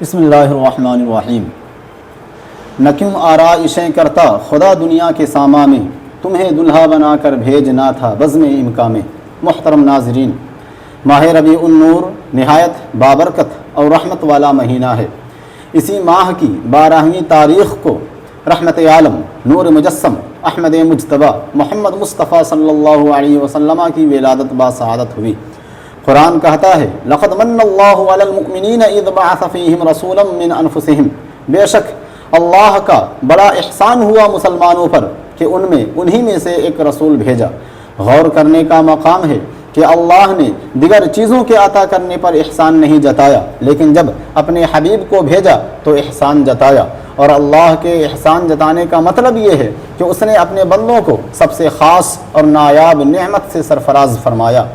بسم اللہ الرحمن الرحیم۔ نہ کیوں آرائشیں کرتا خدا دنیا کے ساما میں، تمہیں دلہا بنا کر بھیجنا تھا بزم امکا میں۔ محترم ناظرین، ماہ ربیع النور نہایت بابرکت اور رحمت والا مہینہ ہے۔ اسی ماہ کی 12ویں تاریخ کو رحمت عالم نور مجسم احمد مجتبیٰ محمد مصطفیٰ صلی اللہ علیہ وسلم کی ولادت باسعادت ہوئی۔ قرآن کہتا ہے لقد من اللہ علی المؤمنین اذ بعث فیہم رسولا من انفسہم، بے شک اللہ کا بڑا احسان ہوا مسلمانوں پر کہ انہی میں سے ایک رسول بھیجا۔ غور کرنے کا مقام ہے کہ اللہ نے دیگر چیزوں کے عطا کرنے پر احسان نہیں جتایا، لیکن جب اپنے حبیب کو بھیجا تو احسان جتایا۔ اور اللہ کے احسان جتانے کا مطلب یہ ہے کہ اس نے اپنے بندوں کو سب سے خاص اور نایاب نعمت سے سرفراز فرمایا۔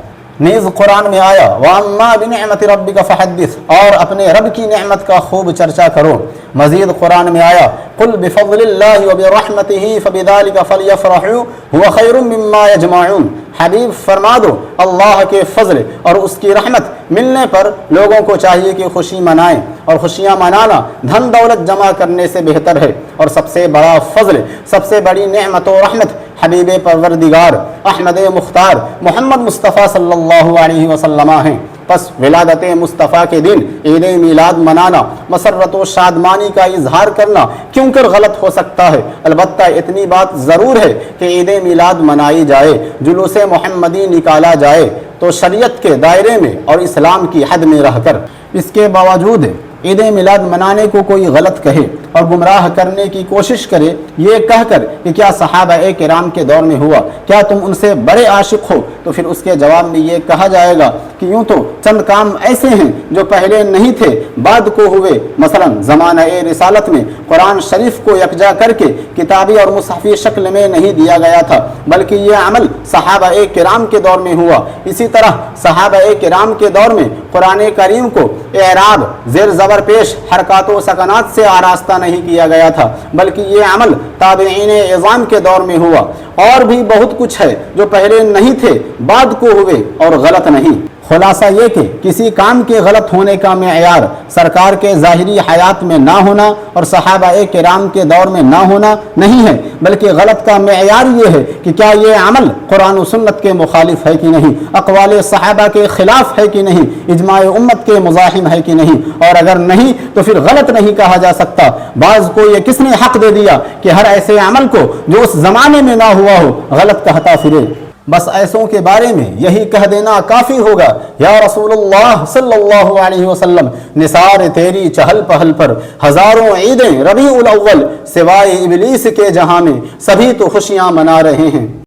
نیز قرآن میں آیا وَأَمَّا بِنِعْمَةِ رَبِّكَ فَحَدِّثْ، اور اپنے رب کی نعمت کا خوب چرچا کرو۔ مزید قرآن میں آیا قُلْ بِفَضْلِ اللَّهِ وَبِرَحْمَتِهِ فَبِذَلِكَ فَلْيَفْرَحُوا هُوَ خَيْرٌ مِّمَّا يَجْمَعُونَ، حبیب فرما دو اللہ کے فضل اور اس کی رحمت ملنے پر لوگوں کو چاہیے کہ خوشی منائیں، اور خوشیاں منانا دھن دولت جمع کرنے سے بہتر ہے۔ اور سب سے بڑا فضل، سب سے بڑی نعمت و رحمت حبیب پروردگار احمد مختار محمد مصطفیٰ صلی اللہ علیہ وسلم ہیں۔ پس ولادت مصطفیٰ کے دن عید میلاد منانا، مسرت و شادمانی کا اظہار کرنا کیوں کر غلط ہو سکتا ہے؟ البتہ اتنی بات ضرور ہے کہ عید میلاد منائی جائے، جلوس محمدی نکالا جائے تو شریعت کے دائرے میں اور اسلام کی حد میں رہ کر۔ اس کے باوجود عید میلاد منانے کو کوئی غلط کہے اور گمراہ کرنے کی کوشش کرے یہ کہہ کر کہ کیا صحابہ کرام کے دور میں ہوا، کیا تم ان سے بڑے عاشق ہو، تو پھر اس کے جواب میں یہ کہا جائے گا کہ یوں تو چند کام ایسے ہیں جو پہلے نہیں تھے بعد کو ہوئے۔ مثلا زمانہ رسالت میں قرآن شریف کو یکجا کر کے کتابی اور مصحفی شکل میں نہیں دیا گیا تھا، بلکہ یہ عمل صحابہ کرام کے دور میں ہوا۔ اسی طرح صحابہ کرام کے دور میں قرآن کریم کو اعراب، زیر زبر پیش، حرکات و سکنات سے آراستہ نہیں کیا گیا تھا، بلکہ یہ عمل تابعین اعظام کے دور میں ہوا۔ اور بھی بہت کچھ ہے جو پہلے نہیں تھے بعد کو ہوئے اور غلط نہیں۔ خلاصہ یہ کہ کسی کام کے غلط ہونے کا معیار سرکار کے ظاہری حیات میں نہ ہونا اور صحابہ کرام کے دور میں نہ ہونا نہیں ہے، بلکہ غلط کا معیار یہ ہے کہ کیا یہ عمل قرآن و سنت کے مخالف ہے کہ نہیں، اقوال صحابہ کے خلاف ہے کہ نہیں، اجماع امت کے مزاحم ہے کہ نہیں، اور اگر نہیں تو پھر غلط نہیں کہا جا سکتا۔ بعض کو یہ کس نے حق دے دیا کہ ہر ایسے عمل کو جو اس زمانے میں نہ ہوا ہو غلط کہتا پھرے؟ بس ایسوں کے بارے میں یہی کہہ دینا کافی ہوگا یا رسول اللہ صلی اللہ علیہ وسلم، نثار تیری چہل پہل پر ہزاروں عیدیں ربیع الاول، سوائے ابلیس کے جہاں میں سبھی تو خوشیاں منا رہے ہیں۔